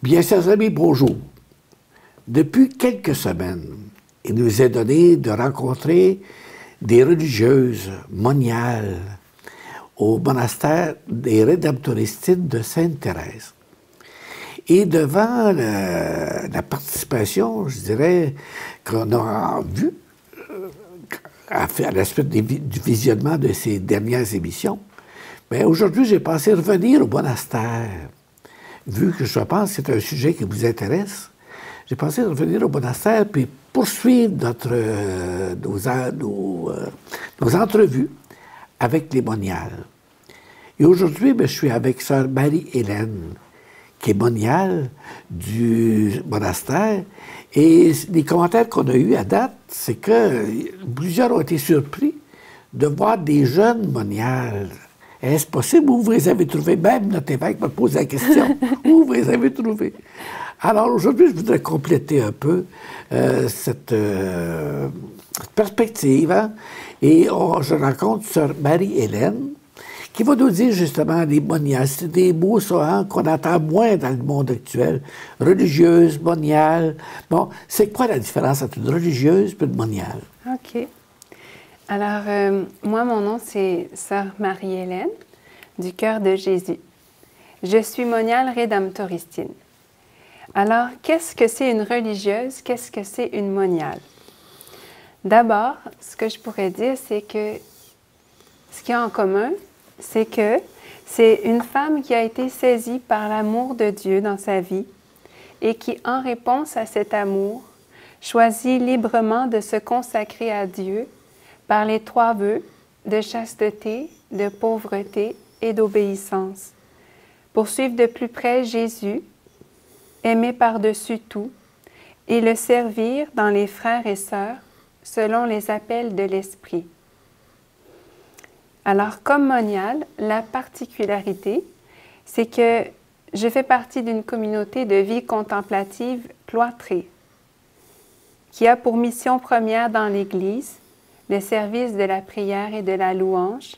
Bien, chers amis, bonjour. Depuis quelques semaines, il nous est donné de rencontrer des religieuses moniales au monastère des Rédemptoristines de Sainte-Thérèse. Et devant la participation, je dirais, qu'on a vue à la suite du visionnement de ces dernières émissions, mais aujourd'hui, j'ai pensé revenir au monastère. Vu que je pense que c'est un sujet qui vous intéresse, j'ai pensé revenir au monastère puis poursuivre nos entrevues avec les moniales. Et aujourd'hui, je suis avec sœur Marie-Hélène, qui est moniale du monastère. Et les commentaires qu'on a eus à date, c'est que plusieurs ont été surpris de voir des jeunes moniales. Est-ce possible? Où vous les avez trouvés? Même notre évêque me pose la question. Où vous les avez trouvés? Alors aujourd'hui, je voudrais compléter un peu cette perspective. Hein? Et je rencontre sœur Marie-Hélène, qui va nous dire justement les moniales. C'est des mots qu'on entend moins dans le monde actuel. Religieuse, moniale. Bon, c'est quoi la différence entre une religieuse et une moniale? OK. Alors, moi, mon nom, c'est sœur Marie-Hélène, du Cœur de Jésus. Je suis moniale rédemptoristine. Alors, qu'est-ce que c'est une religieuse? Qu'est-ce que c'est une moniale? D'abord, ce que je pourrais dire, c'est que ce qu'il y a en commun, c'est que c'est une femme qui a été saisie par l'amour de Dieu dans sa vie et qui, en réponse à cet amour, choisit librement de se consacrer à Dieu par les 3 vœux de chasteté, de pauvreté et d'obéissance, pour suivre de plus près Jésus, aimer par-dessus tout, et le servir dans les frères et sœurs selon les appels de l'Esprit. Alors, comme moniale, la particularité, c'est que je fais partie d'une communauté de vie contemplative cloîtrée, qui a pour mission première dans l'Église le service de la prière et de la louange,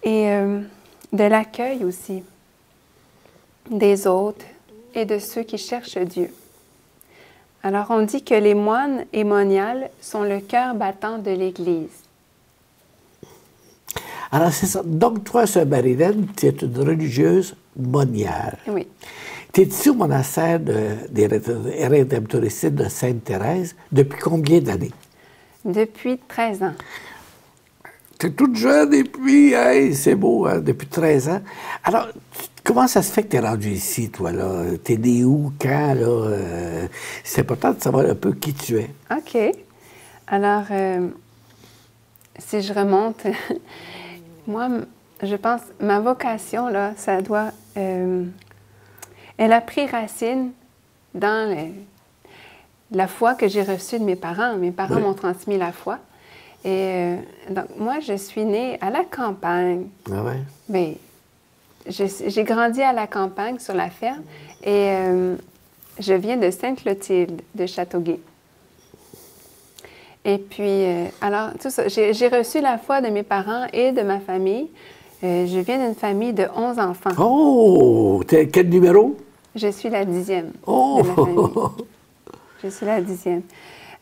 et de l'accueil aussi des autres et de ceux qui cherchent Dieu. Alors, on dit que les moines et moniales sont le cœur battant de l'Église. Alors, c'est ça. Donc, toi, sœur Marie-Hélène, tu es une religieuse moniale. Oui. Tu es ici au monastère des Rédemptoristines de Sainte-Thérèse depuis combien d'années? Depuis 13 ans. Tu es toute jeune et puis, hey, c'est beau, hein, depuis 13 ans. Alors, comment ça se fait que tu es rendu ici, toi, là? Tu es né où, quand, là? C'est important de savoir un peu qui tu es. OK. Alors, si je remonte, moi, je pense, ma vocation, là, ça doit... elle a pris racine dans la foi que j'ai reçue de mes parents. Mes parents m'ont transmis la foi. Et donc, moi, je suis née à la campagne. Ah ouais? Bien, j'ai grandi à la campagne, sur la ferme, et je viens de Sainte-Clotilde, de Châteauguay. Et puis, alors, tout ça, j'ai reçu la foi de mes parents et de ma famille. Je viens d'une famille de 11 enfants. Oh! Quel numéro? Je suis la 10e Oh! de la famille. Je suis la 10e.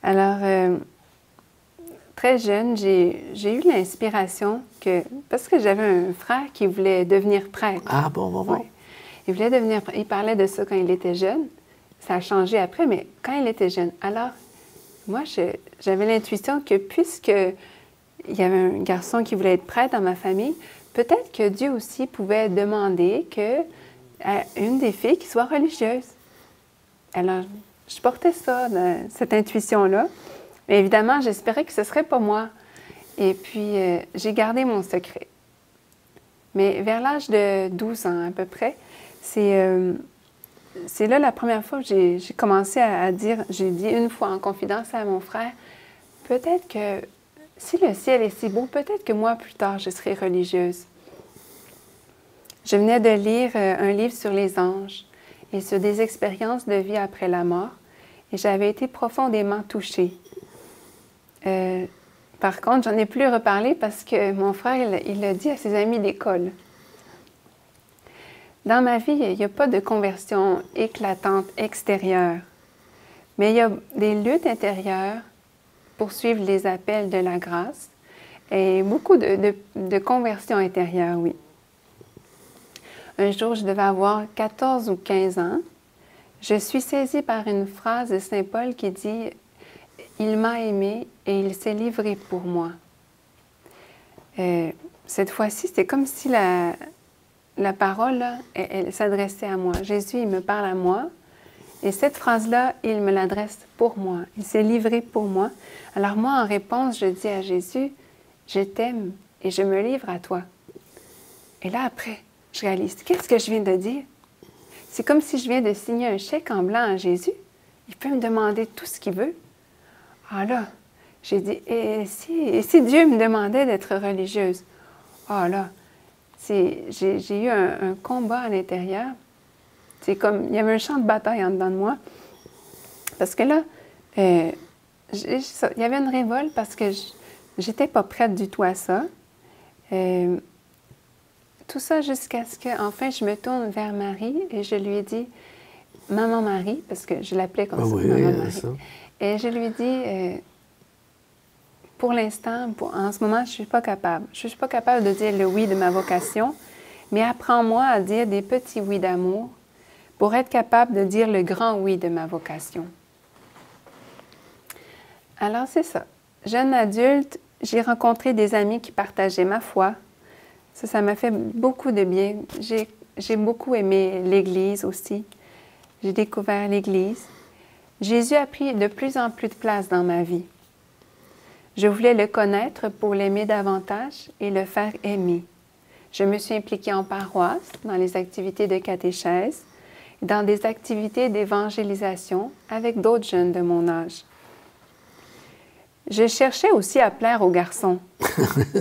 Alors, très jeune, j'ai eu l'inspiration que... Parce que j'avais un frère qui voulait devenir prêtre. Ah bon. Ouais. Il voulait devenir prêtre. Il parlait de ça quand il était jeune. Ça a changé après, mais quand il était jeune. Alors, moi, j'avais l'intuition que puisque il y avait un garçon qui voulait être prêtre dans ma famille, peut-être que Dieu aussi pouvait demander à une des filles qui soit religieuse. Alors, je portais ça, cette intuition-là. Mais évidemment, j'espérais que ce ne serait pas moi. Et puis, j'ai gardé mon secret. Mais vers l'âge de 12 ans à peu près, c'est là la première fois que j'ai commencé à dire, j'ai dit une fois en confidence à mon frère, peut-être que si le ciel est si beau, peut-être que moi, plus tard, je serai religieuse. Je venais de lire un livre sur les anges et sur des expériences de vie après la mort, et j'avais été profondément touchée. Par contre, j'en ai plus reparlé parce que mon frère, il l'a dit à ses amis d'école. Dans ma vie, il n'y a pas de conversion éclatante extérieure, mais il y a des luttes intérieures pour suivre les appels de la grâce et beaucoup de conversion intérieure, oui. Un jour, je devais avoir 14 ou 15 ans. Je suis saisie par une phrase de Saint Paul qui dit « Il m'a aimé et il s'est livré pour moi ». Cette fois-ci, c'était comme si la parole, là, elle s'adressait à moi. Jésus, il me parle à moi. Et cette phrase-là, il me l'adresse pour moi. Il s'est livré pour moi. Alors moi, en réponse, je dis à Jésus, « Je t'aime et je me livre à toi ». Et là, après, je réalise, qu'est-ce que je viens de dire? C'est comme si je viens de signer un chèque en blanc à Jésus. Il peut me demander tout ce qu'il veut. Ah là, j'ai dit, et si Dieu me demandait d'être religieuse? Ah là, j'ai eu un combat à l'intérieur. C'est comme, il y avait un champ de bataille en dedans de moi. Parce que là, il y avait une révolte parce que j'étais pas prête du tout à ça. Tout ça jusqu'à ce qu'enfin, je me tourne vers Marie et je lui ai dit, « Maman Marie », parce que je l'appelais comme ça, oui, Maman Marie. Ça. Et je lui ai dit, pour l'instant, en ce moment, je ne suis pas capable. Je ne suis pas capable de dire le oui de ma vocation, mais apprends-moi à dire des petits oui d'amour pour être capable de dire le grand oui de ma vocation. Alors, c'est ça. Jeune adulte, j'ai rencontré des amis qui partageaient ma foi. Ça m'a fait beaucoup de bien. J'ai beaucoup aimé l'Église aussi. J'ai découvert l'Église. Jésus a pris de plus en plus de place dans ma vie. Je voulais le connaître pour l'aimer davantage et le faire aimer. Je me suis impliquée en paroisse, dans les activités de catéchèse, dans des activités d'évangélisation avec d'autres jeunes de mon âge. Je cherchais aussi à plaire aux garçons.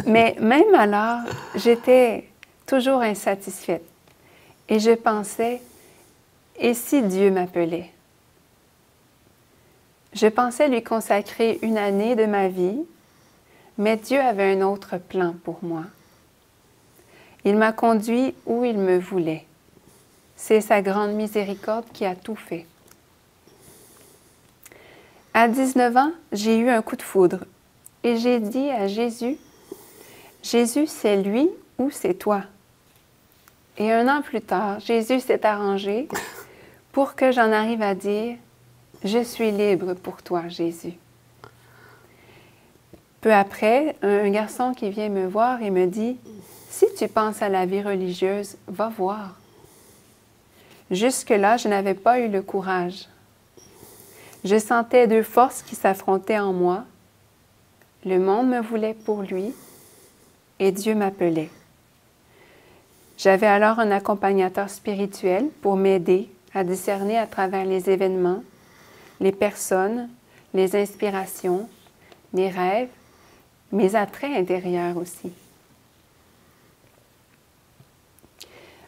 Mais même alors, j'étais toujours insatisfaite. Et je pensais, et si Dieu m'appelait? Je pensais lui consacrer une année de ma vie, mais Dieu avait un autre plan pour moi. Il m'a conduit où il me voulait. C'est sa grande miséricorde qui a tout fait. À 19 ans, j'ai eu un coup de foudre et j'ai dit à Jésus, « Jésus, c'est lui ou c'est toi? » Et un an plus tard, Jésus s'est arrangé pour que j'en arrive à dire, « Je suis libre pour toi, Jésus. » Peu après, un garçon qui vient me voir et me dit, « Si tu penses à la vie religieuse, va voir. » Jusque-là, je n'avais pas eu le courage. Je sentais deux forces qui s'affrontaient en moi. Le monde me voulait pour lui et Dieu m'appelait. J'avais alors un accompagnateur spirituel pour m'aider à discerner à travers les événements, les personnes, les inspirations, mes rêves, mes attraits intérieurs aussi.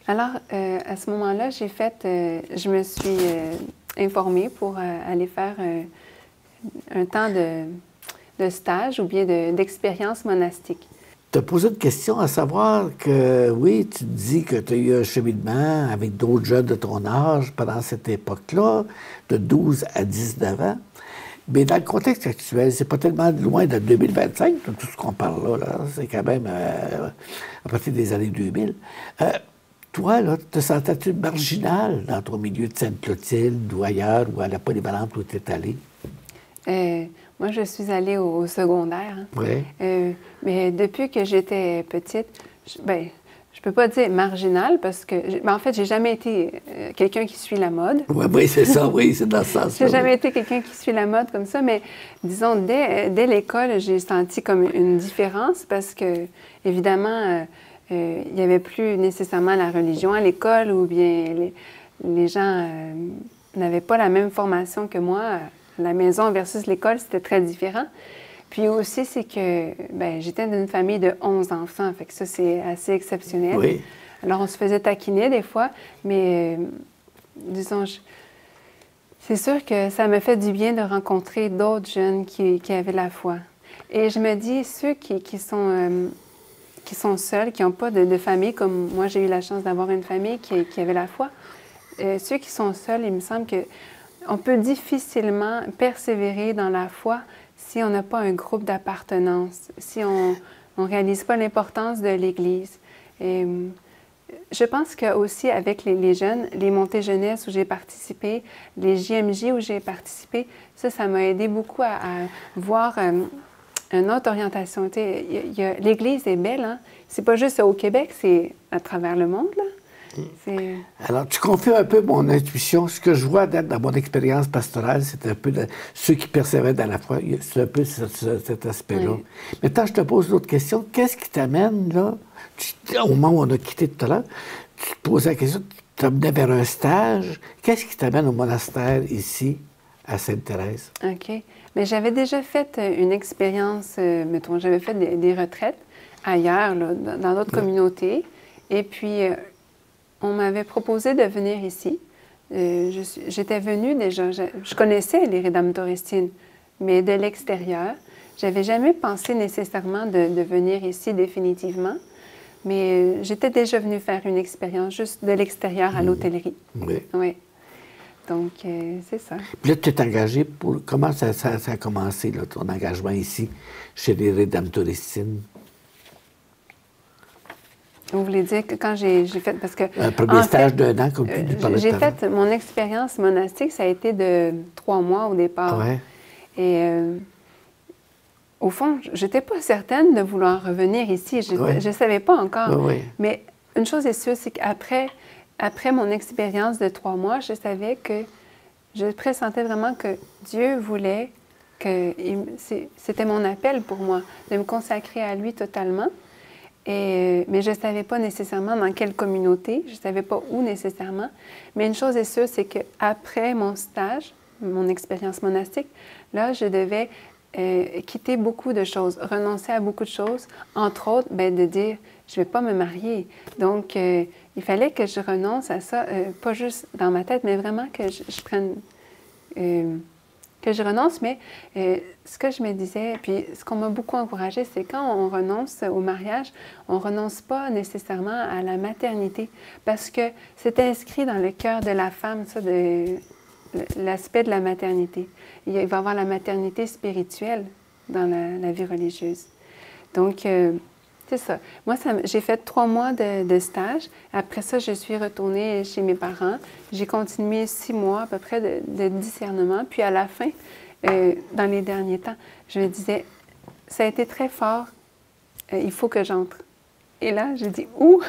Alors, à ce moment-là, je me suis informée pour aller faire un temps de stage ou bien d'expérience monastique. Tu as posé une question à savoir que, oui, tu te dis que tu as eu un cheminement avec d'autres jeunes de ton âge pendant cette époque-là, de 12 à 19 ans. Mais dans le contexte actuel, c'est pas tellement loin de 2025, de tout ce qu'on parle là. C'est quand même à partir des années 2000. Toi, là, te sentais-tu marginal dans ton milieu de Sainte-Clotilde ou ailleurs, ou à la polyvalente où tu es allée? Moi, je suis allée au secondaire. Hein. Oui. Mais depuis que j'étais petite, je peux pas dire marginale parce que, en fait, j'ai jamais été quelqu'un qui suit la mode. Oui, c'est ça, oui, c'est dans ce sens-là. J'ai jamais été quelqu'un qui suit la mode comme ça, mais disons, dès l'école, j'ai senti comme une différence parce que, évidemment, il n'y avait plus nécessairement la religion à l'école ou bien les gens n'avaient pas la même formation que moi. La maison versus l'école, c'était très différent. Puis aussi, c'est que j'étais d'une famille de 11 enfants, fait que ça, c'est assez exceptionnel. Oui. Alors, on se faisait taquiner des fois, mais disons, c'est sûr que ça me fait du bien de rencontrer d'autres jeunes qui avaient la foi. Et je me dis, ceux qui sont qui sont seuls, qui n'ont pas de famille, comme moi j'ai eu la chance d'avoir une famille qui avait la foi. Ceux qui sont seuls, il me semble qu'on peut difficilement persévérer dans la foi si on n'a pas un groupe d'appartenance, si on ne réalise pas l'importance de l'Église. Et je pense qu'aussi avec les jeunes, les montées jeunesse où j'ai participé, les JMJ où j'ai participé, ça m'a aidé beaucoup à voir une autre orientation. L'Église est belle, hein? C'est pas juste au Québec, c'est à travers le monde, là. Alors, tu confirmes un peu mon intuition. Ce que je vois dans mon expérience pastorale, c'est un peu ceux qui persévèrent dans la foi. C'est un peu cet aspect-là. Oui. Maintenant, je te pose une autre question. Qu'est-ce qui t'amène, là, au moment où on a quitté tout à l'heure, tu te posais la question, tu t'amenais vers un stage. Qu'est-ce qui t'amène au monastère ici, à Sainte-Thérèse? OK. Mais j'avais déjà fait une expérience, mettons, j'avais fait des retraites ailleurs, là, dans d'autres communautés. Et puis, on m'avait proposé de venir ici. J'étais venue déjà, je connaissais les Rédemptoristines, mais de l'extérieur. Je n'avais jamais pensé nécessairement de venir ici définitivement, mais j'étais déjà venue faire une expérience juste de l'extérieur à l'hôtellerie. Oui. Oui. Donc, c'est ça. Puis là, tu t'es engagé pour... Comment ça a commencé, là, ton engagement ici, chez les Rédemptoristines? Vous voulez dire que quand j'ai fait... Parce que, un premier stage d'un an, comme tu parlais j'ai tout à l'heure. fait mon expérience monastique, ça a été de 3 mois au départ. Ouais. Et au fond, je n'étais pas certaine de vouloir revenir ici. Je ne savais pas encore. Ouais. Mais une chose est sûre, c'est qu'après mon expérience de 3 mois, je savais que je pressentais vraiment que Dieu voulait que... C'était mon appel pour moi, de me consacrer à lui totalement. Mais je ne savais pas nécessairement dans quelle communauté, je ne savais pas où nécessairement. Mais une chose est sûre, c'est qu'après mon stage, mon expérience monastique, là, je devais quitter beaucoup de choses, renoncer à beaucoup de choses, entre autres, de dire, je ne vais pas me marier. Donc, il fallait que je renonce à ça, pas juste dans ma tête, mais vraiment que je prenne... que je renonce, mais ce que je me disais, puis ce qu'on m'a beaucoup encouragé, c'est quand on renonce au mariage, on ne renonce pas nécessairement à la maternité, parce que c'est inscrit dans le cœur de la femme, ça, l'aspect de la maternité. Il va y avoir la maternité spirituelle dans la vie religieuse. Donc, c'est ça. Moi, j'ai fait 3 mois de stage. Après ça, je suis retournée chez mes parents. J'ai continué 6 mois à peu près de discernement. Puis à la fin, dans les derniers temps, je me disais, ça a été très fort, il faut que j'entre. Et là, je dis, où?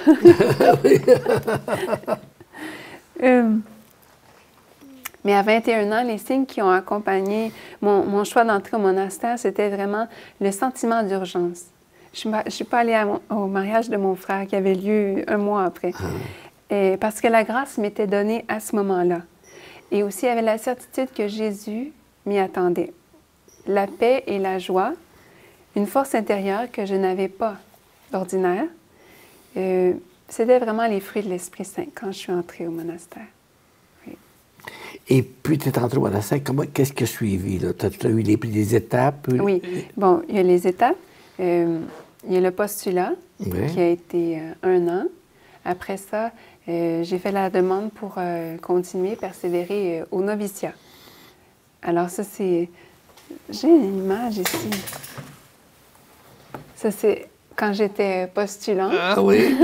Mais à 21 ans, les signes qui ont accompagné mon choix d'entrer au monastère, c'était vraiment le sentiment d'urgence. Je ne suis pas allée au mariage de mon frère qui avait lieu 1 mois après. Et parce que la grâce m'était donnée à ce moment-là. Et aussi, il y avait la certitude que Jésus m'y attendait. La paix et la joie, une force intérieure que je n'avais pas d'ordinaire. C'était vraiment les fruits de l'Esprit Saint quand je suis entrée au monastère. Oui. Et puis, tu es entrée au monastère. Qu'est-ce qui a suivi? Tu as eu les étapes? Oui. Bon, il y a les étapes. Il y a le postulat qui a été 1 an. Après ça, j'ai fait la demande pour continuer, persévérer au noviciat. Alors ça, c'est... J'ai une image ici. Ça, c'est quand j'étais postulant. Ah oui?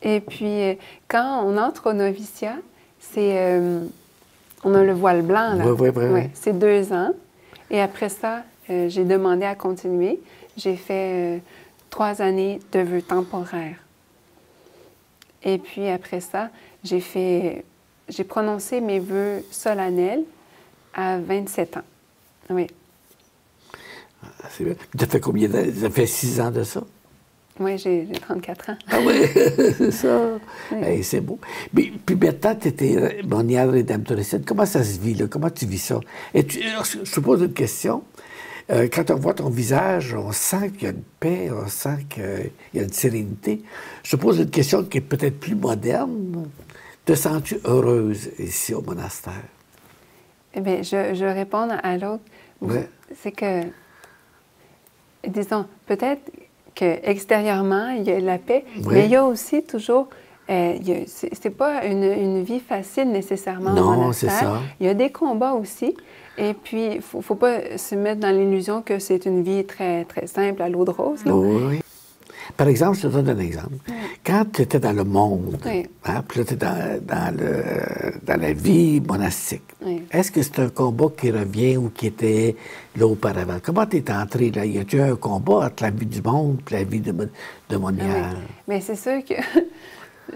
Et puis, quand on entre au noviciat, c'est... on a le voile blanc, là. Oui. C'est 2 ans. Et après ça, j'ai demandé à continuer. J'ai fait 3 années de vœux temporaires. Et puis après ça, j'ai prononcé mes vœux solennels à 27 ans. Oui. C'est bien. Tu as fait combien d'années? Ça fait 6 ans de ça? Oui, j'ai 34 ans. Ah oui, c'est ça. Oui. Hey, c'est beau. Mais, puis maintenant, tu étais moniale Rédemptoristine. Comment ça se vit, là? Comment tu vis ça? Et je te pose une question. Quand on voit ton visage, on sent qu'il y a une paix, on sent qu'il y a une sérénité. Je te pose une question qui est peut-être plus moderne. Te sens-tu heureuse ici au monastère? Eh bien, je réponds à l'autre. Ouais. C'est que, disons, peut-être qu'extérieurement, il y a la paix, Oui. mais il y a aussi toujours... c'est pas une vie facile nécessairement au Non, monastère. c'est ça. Il y a des combats aussi. Et puis, il ne faut pas se mettre dans l'illusion que c'est une vie très, très simple à l'eau de rose. Là. Oui, oui. Par exemple, je te donne un exemple. Quand tu étais dans le monde, Oui. hein, puis là, tu es dans la vie monastique, Oui. est-ce que c'est un combat qui revient ou qui était là auparavant? Comment tu es entré là? Y a-t-il un combat entre la vie du monde et la vie de Monial? Oui. Mais c'est sûr que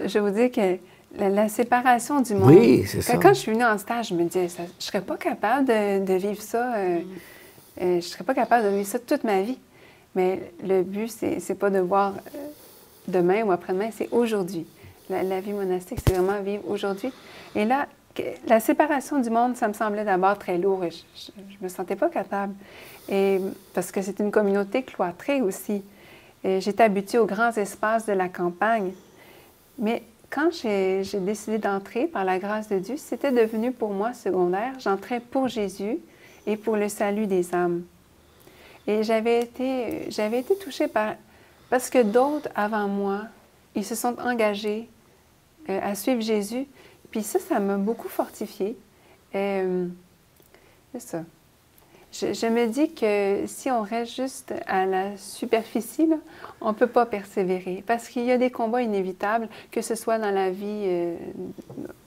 je vous dis que la séparation du monde. Oui, c'est ça. Quand je suis venue en stage, je me disais, je ne serais pas capable de vivre ça. Je ne serais pas capable de vivre ça toute ma vie. Mais le but, c'est pas de voir demain ou après-demain, c'est aujourd'hui. La vie monastique, c'est vraiment vivre aujourd'hui. Et là, la séparation du monde, ça me semblait d'abord très lourd et je ne me sentais pas capable. Et, parce que c'est une communauté cloîtrée aussi. J'étais habituée aux grands espaces de la campagne. Mais quand j'ai décidé d'entrer par la grâce de Dieu, c'était devenu pour moi secondaire. J'entrais pour Jésus et pour le salut des âmes. Et j'avais été touchée parce que d'autres avant moi, ils se sont engagés à suivre Jésus. Puis ça m'a beaucoup fortifiée. C'est ça. Je me dis que si on reste juste à la superficie, là, on ne peut pas persévérer parce qu'il y a des combats inévitables, que ce soit dans la vie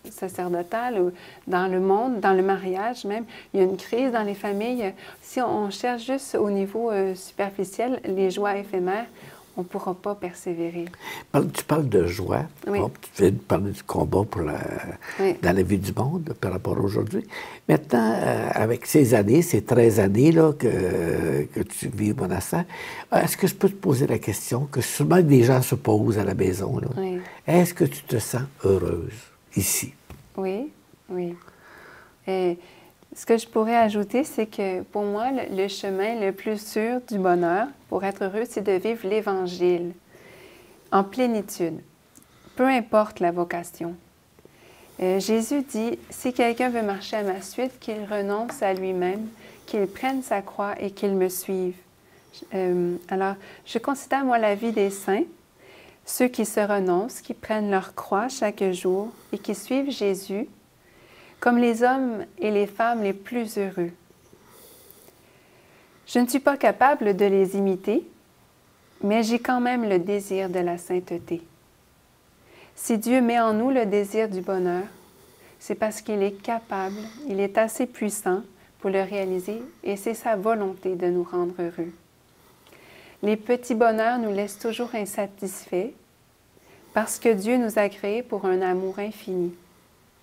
sacerdotale ou dans le monde, dans le mariage même. Il y a une crise dans les familles. Si on cherche juste au niveau superficiel, les joies éphémères, on ne pourra pas persévérer. Tu parles de joie. Oui. Bon, tu viens de parler du combat Oui. dans la vie du monde par rapport à aujourd'hui. Maintenant, avec ces années, ces 13 années là, que tu vis au monastère, est-ce que je peux te poser la question que souvent des gens se posent à la maison? Là? Oui. Est-ce que tu te sens heureuse ici? Oui, oui. Et ce que je pourrais ajouter, c'est que pour moi, le chemin le plus sûr du bonheur, pour être heureux, c'est de vivre l'Évangile en plénitude, peu importe la vocation. Jésus dit, si quelqu'un veut marcher à ma suite, qu'il renonce à lui-même, qu'il prenne sa croix et qu'il me suive. Alors, je considère, moi, la vie des saints, ceux qui se renoncent, qui prennent leur croix chaque jour et qui suivent Jésus, comme les hommes et les femmes les plus heureux. Je ne suis pas capable de les imiter, mais j'ai quand même le désir de la sainteté. Si Dieu met en nous le désir du bonheur, c'est parce qu'il est capable, il est assez puissant pour le réaliser et c'est sa volonté de nous rendre heureux. Les petits bonheurs nous laissent toujours insatisfaits parce que Dieu nous a créés pour un amour infini,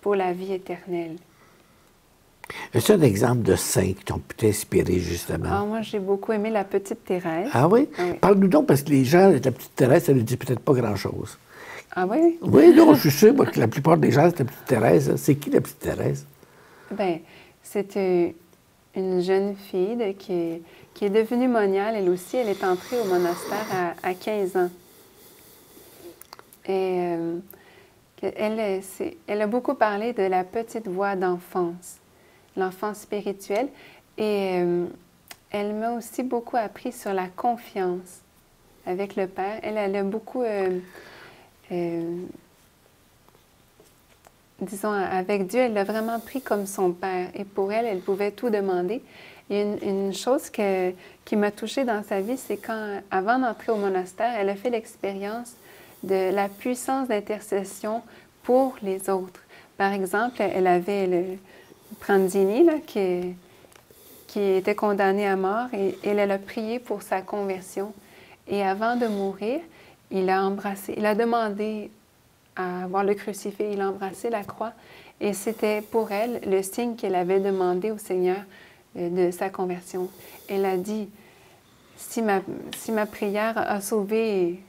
pour la vie éternelle. Est-ce un exemple de saint qui t'ont pu t'inspirer, justement? Ah, moi, j'ai beaucoup aimé la petite Thérèse. Ah oui? Ah oui. Parle-nous donc, parce que les gens, la petite Thérèse, ça ne dit peut-être pas grand-chose. Ah oui? Oui, non, je suis sûr moi, que la plupart des gens, c'est la petite Thérèse. C'est qui, la petite Thérèse? Bien, c'est une jeune fille qui est devenue moniale. Elle aussi, elle est entrée au monastère à 15 ans. Et elle a beaucoup parlé de la petite voix d'enfance, l'enfance spirituelle. Et elle m'a aussi beaucoup appris sur la confiance avec le Père. Elle a beaucoup, disons, avec Dieu, elle l'a vraiment pris comme son Père. Et pour elle, elle pouvait tout demander. Et une chose qui m'a touchée dans sa vie, c'est quand, avant d'entrer au monastère, elle a fait l'expérience de la puissance d'intercession pour les autres. Par exemple, elle avait le Pranzini, là, qui était condamné à mort, et elle a prié pour sa conversion. Et avant de mourir, il a demandé à voir le crucifix, il a embrassé la croix, et c'était pour elle le signe qu'elle avait demandé au Seigneur de sa conversion. Elle a dit, si ma prière a sauvé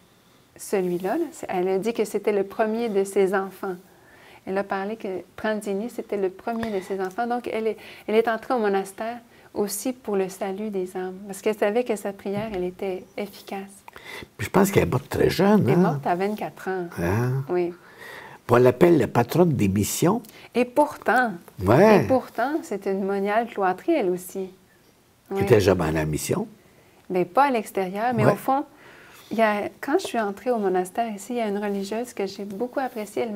celui-là, elle a dit que c'était le premier de ses enfants. Elle a parlé que Pranzini, c'était le premier de ses enfants. Donc, elle est entrée au monastère aussi pour le salut des âmes, parce qu'elle savait que sa prière, elle était efficace. Puis je pense qu'elle est morte très jeune. Elle est morte à 24 ans. Hein? Oui. On l'appelle la patronne des missions. Et pourtant, c'est une moniale cloîtrée, elle aussi. Qui n'était jamais à la mission. Bien, pas à l'extérieur, mais Ouais. au fond, quand je suis entrée au monastère ici, il y a une religieuse que j'ai beaucoup appréciée.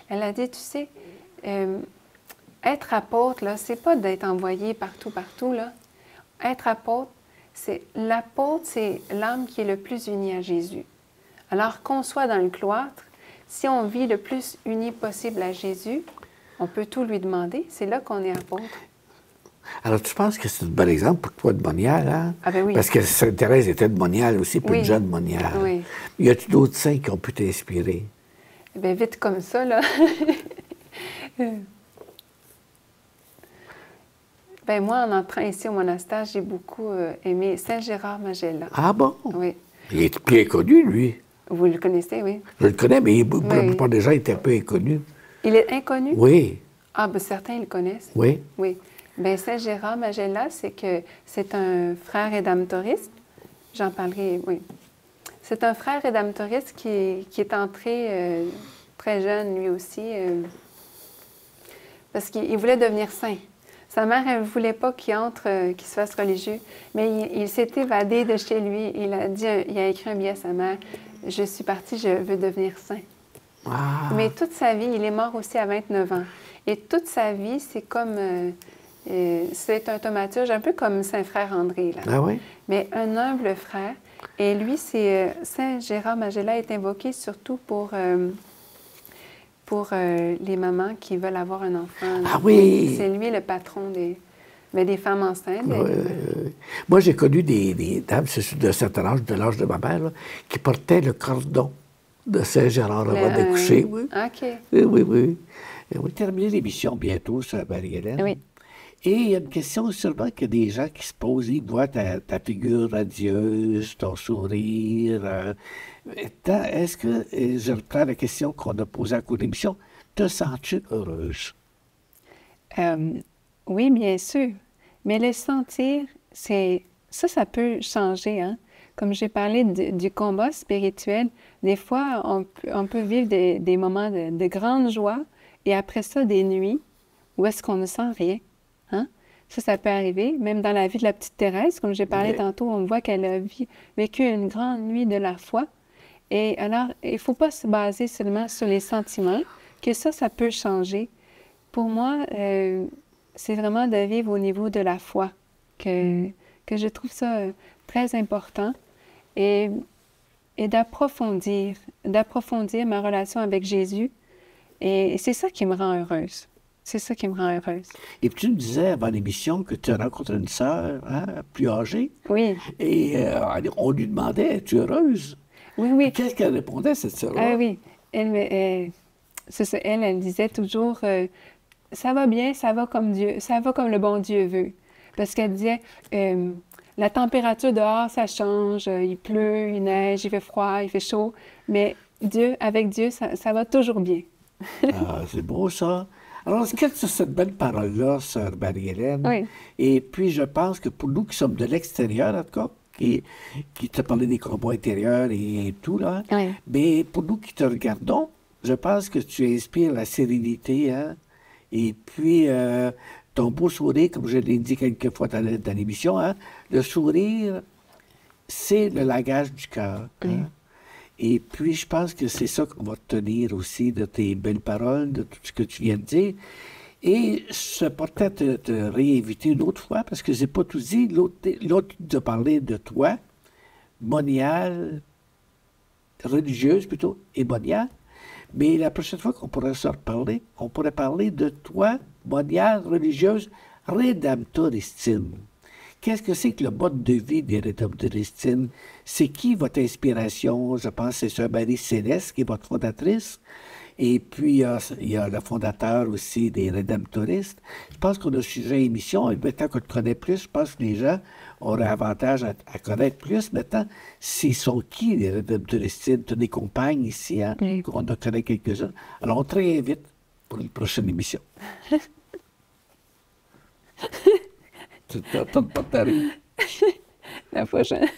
Elle a dit, tu sais, être apôtre, là, c'est pas d'être envoyé partout, là. Être apôtre, l'apôtre, c'est l'âme qui est le plus unie à Jésus. Alors qu'on soit dans le cloître, si on vit le plus uni possible à Jésus, on peut tout lui demander. C'est là qu'on est apôtre. Alors, tu penses que c'est un bon exemple pour toi de Monial, hein? Ah ben oui. Parce que Sainte Thérèse était de Monial aussi, puis Oui. une jeune Monial. Oui. Y a-t-il d'autres saints qui ont pu t'inspirer? Bien, vite comme ça, là. Ben moi, en entrant ici au monastère, j'ai beaucoup aimé Saint Gérard Magella. Ah bon? Oui. Il est bien connu, lui. Vous le connaissez, oui? Je le connais, mais pour la Oui. plupart des gens, il était un peu inconnu. Il est inconnu? Oui, Ah, ben certains le connaissent. oui. Oui. Bien, Saint Gérard Magella, c'est un frère rédemptoriste. J'en parlerai, oui. C'est un frère rédemptoriste qui est entré très jeune, lui aussi, parce qu'il voulait devenir saint. Sa mère, elle ne voulait pas qu'il entre, qu'il se fasse religieux, mais il s'est évadé de chez lui. Il a écrit un billet à sa mère. « Je suis parti, je veux devenir saint. » Ah, Mais toute sa vie, il est mort aussi à 29 ans. Et toute sa vie, c'est comme... c'est un thaumaturge, un peu comme Saint-Frère André, là. ah oui? Mais un humble frère. Et lui, Saint Gérard Magella est invoqué surtout pour les mamans qui veulent avoir un enfant. Ah oui! C'est lui le patron des femmes enceintes. Moi, j'ai connu des dames de cet âge, de l'âge de ma mère, là, qui portaient le cordon de Saint-Gérard avant de coucher. Oui. OK. Oui, oui, oui. On va terminer l'émission bientôt, ça, Marie-Hélène. Oui. Et il y a une question sûrement que des gens qui se posent, ils voient ta figure radieuse, ton sourire. Est-ce que, je reprends la question qu'on a posée à cours d'émission, te sens-tu heureuse? Oui, bien sûr. Mais le sentir, ça peut changer, hein? Comme j'ai parlé du combat spirituel, des fois, on peut vivre des moments de grande joie et après ça, des nuits où est-ce qu'on ne sent rien. Hein? Ça peut arriver. Même dans la vie de la petite Thérèse, comme j'ai parlé tantôt, on voit qu'elle a vécu une grande nuit de la foi. Et alors, il ne faut pas se baser seulement sur les sentiments, que ça peut changer. Pour moi, c'est vraiment de vivre au niveau de la foi que je trouve ça très important et d'approfondir ma relation avec Jésus. Et c'est ça qui me rend heureuse. C'est ça qui me rend heureuse. Et puis tu me disais avant l'émission que tu as rencontré une sœur plus âgée. Oui. Et on lui demandait, es-tu heureuse? Oui, oui. Qu'est-ce qu'elle répondait, cette sœur-là? Ah oui. C'est ça, elle disait toujours ça va bien, ça va comme Dieu, ça va comme le bon Dieu veut. Parce qu'elle disait la température dehors, ça change, il pleut, il neige, il fait froid, il fait chaud, mais avec Dieu, ça va toujours bien. Ah, c'est beau ça. Alors, quelle est cette belle parole-là, sœur Marie-Hélène? Oui. Et puis, je pense que pour nous qui sommes de l'extérieur, en tout cas, qui te parlait des combats intérieurs et tout, là, Oui. mais pour nous qui te regardons, je pense que tu inspires la sérénité, hein? Et puis, ton beau sourire, comme je l'ai dit quelques fois dans l'émission, hein? Le sourire, c'est le langage du cœur. Hein? Et puis, je pense que c'est ça qu'on va tenir aussi de tes belles paroles, de tout ce que tu viens de dire. Et je portais te réinviter une autre fois, parce que je n'ai pas tout dit. L'autre de parler de toi, moniale, religieuse plutôt, et moniale. Mais la prochaine fois qu'on pourrait se reparler, on pourrait parler de toi, moniale, religieuse, rédemptoristine. Qu'est-ce que c'est que le mode de vie des rédemptoristines? C'est qui votre inspiration? Je pense que c'est Sœur Marie Céleste qui est votre fondatrice. Et puis, il y a le fondateur aussi des Rédemptoristes. Je pense qu'on a sujet à émission. Et maintenant qu'on te connaît plus, je pense que les gens auraient avantage à connaître plus. Maintenant, c'est sont qui les Rédemptoristines? Tu as des compagnes ici, hein? On en connaît quelques-uns. Alors, on te réinvite pour une prochaine émission. Tu t'entends pas ta rire. La prochaine.